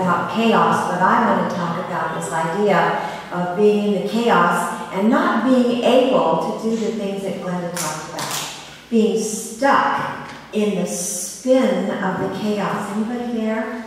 about chaos, but I want to talk about this idea of being in the chaos and not being able to do the things that Glenda talked about. Being stuck in the spin of the chaos. Anybody there?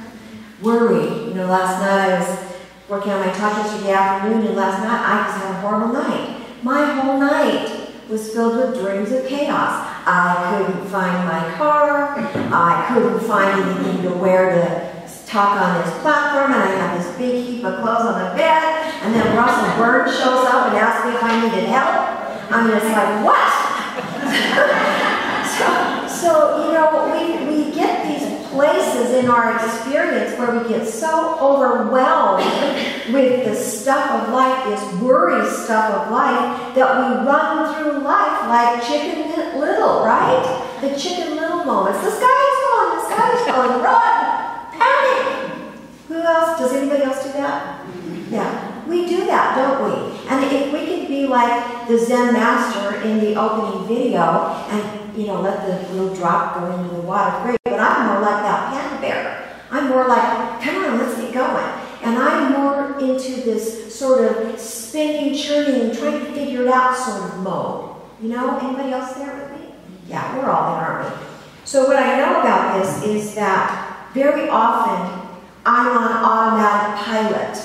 Worry. You know, last night I was working on my talk yesterday afternoon, and last night I just had a horrible night. My whole night was filled with dreams of chaos. I couldn't find my car. I couldn't find anything to wear to talk on this platform, and I had this big heap of clothes on the bed, and then Russell Bird shows up and asks me if I needed help. I'm just like, what? So, you know, we get these places in our experience where we get so overwhelmed with the stuff of life, this worry stuff of life, that we run through life like Chicken Little, right? The Chicken Little moments. The sky is falling, run, panic. Who else? Does anybody else do that? Yeah, we do that, don't we? And if we could be like the Zen master in the opening video and, you know, let the little drop go into the water, great. But I'm more like that panda bear. I'm more like, come on, let's get going. And I'm more into this sort of spinning, churning, trying to figure it out sort of mode. You know, anybody else there with me? Yeah, we're all there, aren't we? So what I know about this is that very often I'm on automatic pilot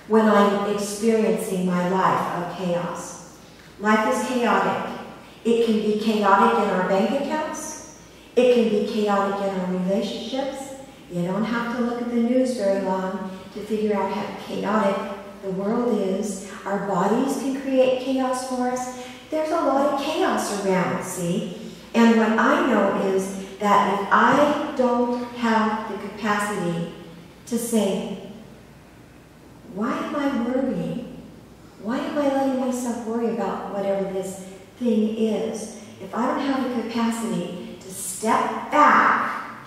when I'm experiencing my life of chaos. Life is chaotic. It can be chaotic in our bank accounts. It can be chaotic in our relationships. You don't have to look at the news very long to figure out how chaotic the world is. Our bodies can create chaos for us. There's a lot of chaos around, see? And what I know is that if I don't have the capacity to say, why am I worrying? Why am I letting myself worry about whatever this thing is? If I don't have the capacity to step back,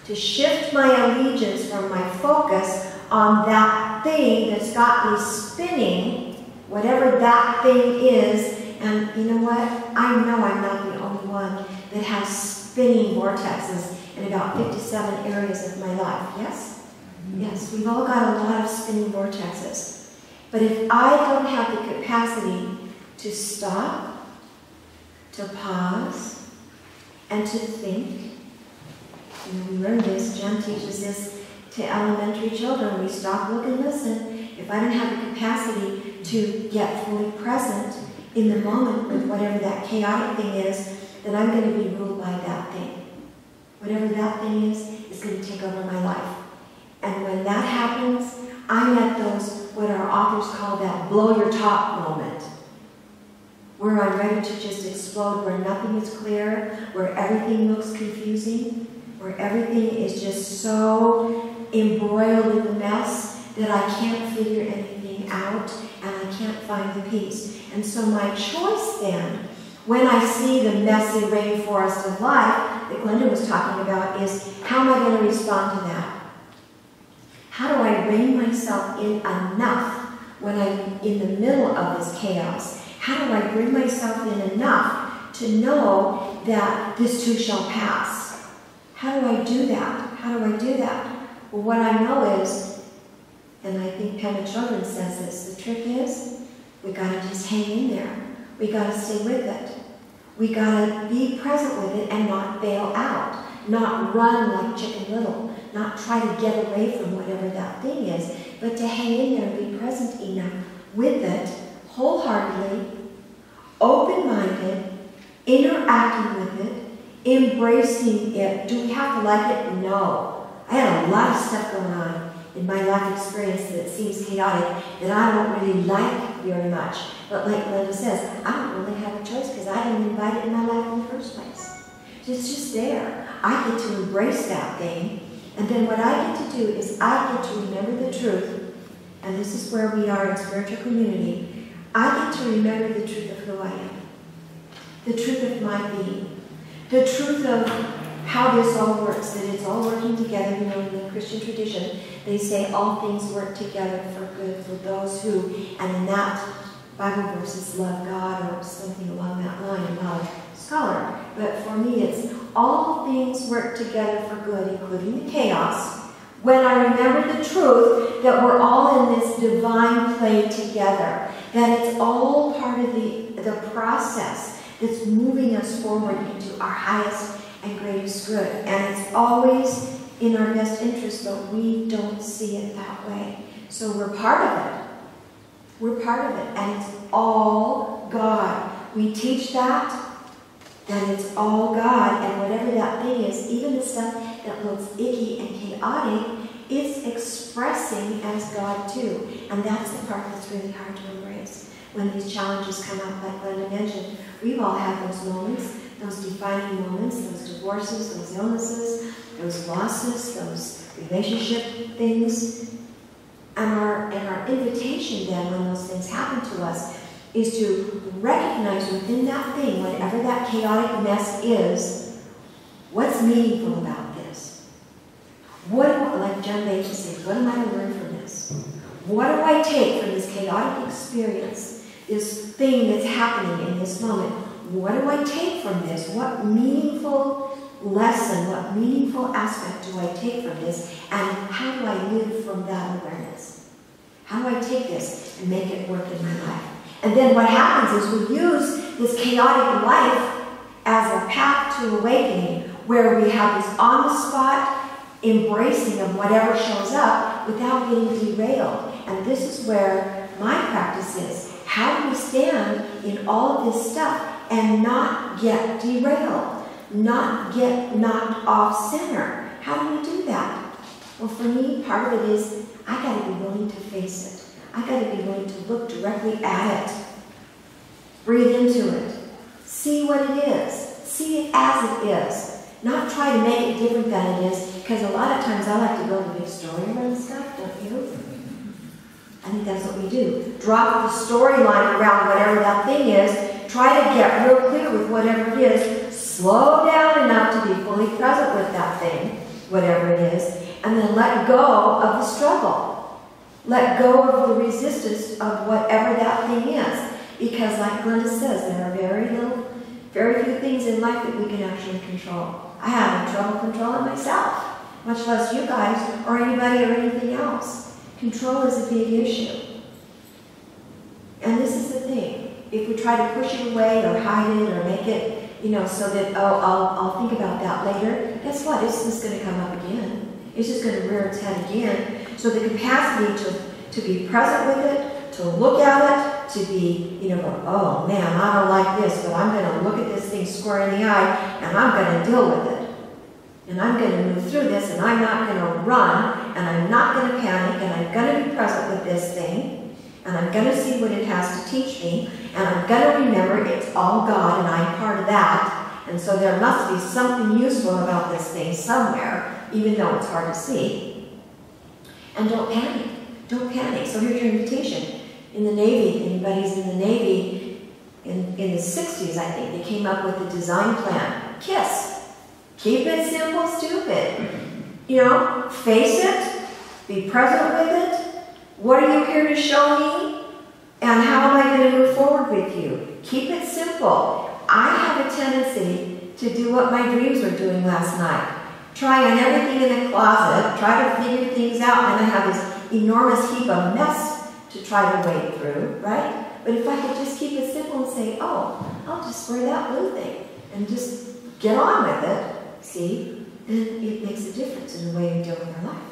to shift my allegiance from my focus on that thing that's got me spinning, whatever that thing is, and you know what? I know I'm not the only one that has spinning vortexes in about 57 areas of my life, yes? Yes, we've all got a lot of spinning vortexes. But if I don't have the capacity to stop, to pause, and to think, you know, we learn this, Jen teaches this to elementary children. We stop, look, and listen. If I don't have the capacity to get fully present in the moment with whatever that chaotic thing is, then I'm going to be ruled by that thing. Whatever that thing is going to take over my life. And when that happens, I'm at those, what our authors call that blow your top moment, where I'm ready to just explode, where nothing is clear, where everything looks confusing, where everything is just so embroiled in the mess that I can't figure anything out and I can't find the peace. And so my choice then, when I see the messy rainforest of life that Glenda was talking about, is how am I going to respond to that? How do I rein myself in enough when I'm in the middle of this chaos? How do I bring myself in enough to know that this too shall pass? How do I do that? How do I do that? Well, what I know is, and I think Pema Children says this, the trick is we got to just hang in there. We got to stay with it. We got to be present with it and not bail out, not run like Chicken Little, not try to get away from whatever that thing is, but to hang in there and be present enough with it, wholeheartedly, open-minded, interacting with it, embracing it. Do we have to like it? No. I had a lot of stuff going on in my life experience that seems chaotic that I don't really like very much. But like Glenda says, I don't really have a choice because I didn't invite it in my life in the first place. It's just there. I get to embrace that thing. And then what I get to do is I get to remember the truth. And this is where we are in spiritual community. I get to remember the truth of who I am. The truth of my being. The truth of how this all works, that it's all working together. You know, in the Christian tradition, they say all things work together for good for those who, and in that Bible verses, love God or something along that line. I'm not a scholar, but for me it's all things work together for good, including the chaos, When I remember the truth that we're all in this divine play together, that it's all part of the process that's moving us forward into our highest and greatest good. And it's always in our best interest, but we don't see it that way. So we're part of it. We're part of it. And it's all God. We teach that it's all God. And whatever that thing is, even the stuff that looks icky and chaotic, it's expressing as God too. And that's the part that's really hard to embrace. When these challenges come up, like Glenda mentioned, we've all had those moments, those defining moments, those divorces, those illnesses, those losses, those relationship things. And our invitation then, when those things happen to us, is to recognize within that thing, whatever that chaotic mess is, what's meaningful about this? Like John Baker said, what am I to learn from this? What do I take from this chaotic experience, this thing that's happening in this moment? What do I take from this? What meaningful lesson, what meaningful aspect do I take from this? And how do I live from that awareness? How do I take this and make it work in my life? And then what happens is we use this chaotic life as a path to awakening, where we have this on-the-spot embracing of whatever shows up without getting derailed. And this is where my practice is. How do we stand in all of this stuff and not get derailed, not get knocked off center? How do we do that? Well, for me, part of it is I got to be willing to face it. I got to be willing to look directly at it, breathe into it, see what it is, see it as it is. Not try to make it different than it is, because a lot of times I like to build a big story around stuff, don't you? I think that's what we do. Drop the storyline around whatever that thing is, try to get real clear with whatever it is, slow down enough to be fully present with that thing, whatever it is, and then let go of the struggle. Let go of the resistance of whatever that thing is. Because like Glenda says, there are very few things in life that we can actually control. I have trouble controlling myself, much less you guys or anybody or anything else. Control is a big issue. And this is the thing. If we try to push it away or hide it or make it, so that, I'll think about that later, guess what? It's just going to come up again. It's just going to rear its head again. So the capacity to be present with it, to look at it, to be, oh man, I don't like this, but I'm going to look at this thing square in the eye, and I'm going to deal with it. And I'm going to move through this, and I'm not going to run, and I'm not going to panic, and I'm going to be present with this thing, and I'm going to see what it has to teach me, and I'm going to remember it's all God, and I'm part of that, and so there must be something useful about this thing somewhere, even though it's hard to see. And don't panic. Don't panic. So here's your invitation. In the Navy, anybody's in the Navy, in the 60s, I think, they came up with a design plan. KISS. Keep it simple, stupid. Face it. Be present with it. What are you here to show me? And how am I going to move forward with you? Keep it simple. I have a tendency to do what my dreams were doing last night. Try on everything in the closet, try to figure things out, and I have this enormous heap of mess to try to wade through, right? But if I could just keep it simple and say, oh, I'll just wear that blue thing and just get on with it, see, then it makes a difference in the way we deal with our life.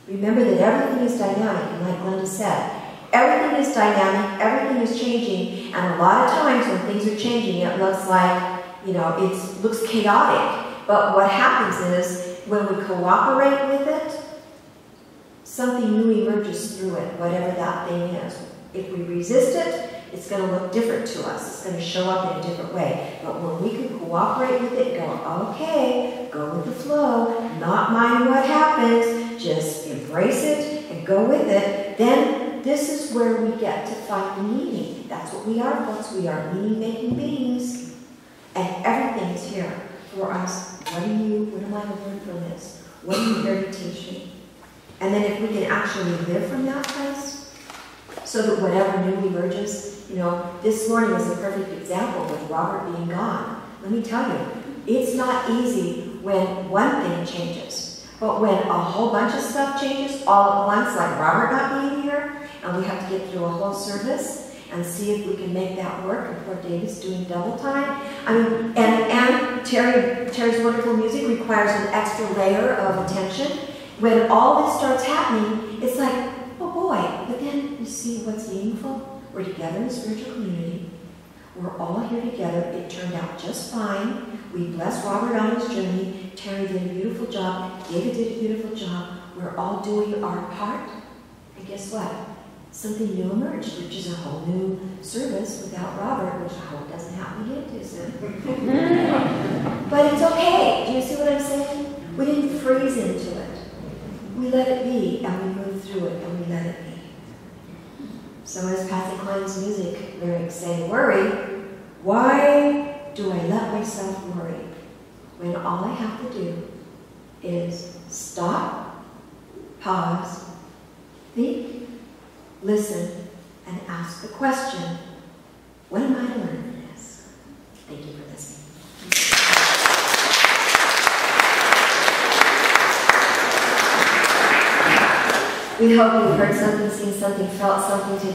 Remember that everything is dynamic, and like Glenda said, everything is dynamic, everything is changing, and a lot of times when things are changing, it looks like, it looks chaotic. But what happens is, when we cooperate with it, something new emerges through it, whatever that thing is. If we resist it, it's going to look different to us. It's going to show up in a different way. But when we can cooperate with it, go, okay, go with the flow, not mind what happens, just embrace it and go with it, then this is where we get to find the meaning. That's what we are, folks. We are meaning-making beings. And everything is here for us. What am I to learn from this? What are you here to teach me? And then if we can actually live from that place, so that whatever new emerges, this morning was a perfect example with Robert being gone. Let me tell you, it's not easy when one thing changes. But when a whole bunch of stuff changes all at once, like Robert not being here, and we have to get through a whole service and see if we can make that work, and poor David's doing double time. I mean, and Terry's wonderful music requires an extra layer of attention. When all this starts happening, it's like, oh boy, but then you see what's meaningful. We're together in a spiritual community. We're all here together. It turned out just fine. We blessed Robert on his journey. Terry did a beautiful job. David did a beautiful job. We're all doing our part. And guess what? Something new emerged, which is a whole new service without Robert, which I hope doesn't happen again too soon. But it's okay. Do you see what I'm saying? We didn't freeze into it. We let it be, and we moved through it, and we let it be. So as Patsy Cline's music lyrics say, worry, why do I let myself worry when all I have to do is stop, pause, think, listen, and ask the question, what am I to learn from this? Thank you for listening. We hope you've heard something, seen something, felt something today.